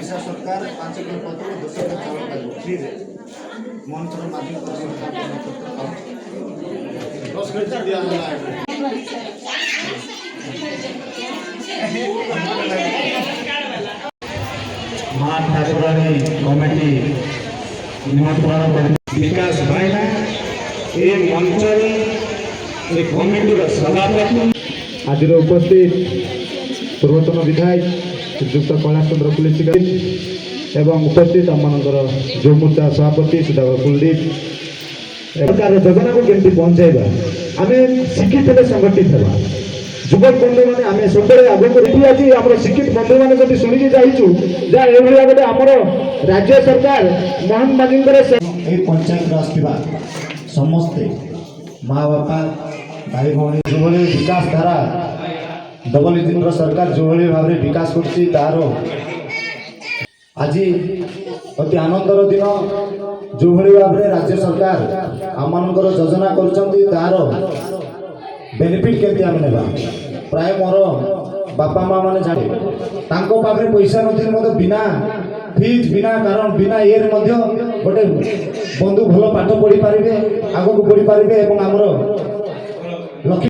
ଓଡ଼ିଶା ସରକାର 5 କିଲୋ ପତ୍ର 10 କିଲୋ ଚାଉଳ ପାଇବ ଫ୍ରିରେ ମଞ୍ଚର ମାଧ୍ୟମରେ ସରକାର माँ ठाकुराणी कमिटी निमंत्रण कर विकास भाईना ये मंचर ये कमिटी सभापति आज उपस्थित पूर्वतन विधायक श्रीजुक्त कैलाश चंद्र पुलिस एवं उपस्थित आम जो मोर्चा सभापति सुधाकर कुलदीप सरकार योजना को केमती पहुंचाइबा आम शिक्षित संगठित है युवक बंधु मैंने आम सब आगे आज आम शिक्षित बंधु मैंने जब शुणिकी जाइचु जा गोटे आम राज्य सरकार मोहन माझी पंचायत आसवा समस्ते माँ बापा भाई भाई जो विकास धारा डबल इंजिन सरकार जो भाव में विकास कर आज अति आनंदर दिन जो भाव में राज्य सरकार आम योजना कर बेनिफिट केमती आम ना प्राय मोर बापा माँ मैंने जाने पाखे पैसा नथी बिना फीज बिना कारण बिना ये गोटे बंधु भल पाठ पढ़ी पारे आग को बढ़ी पारे आमर लक्ष्य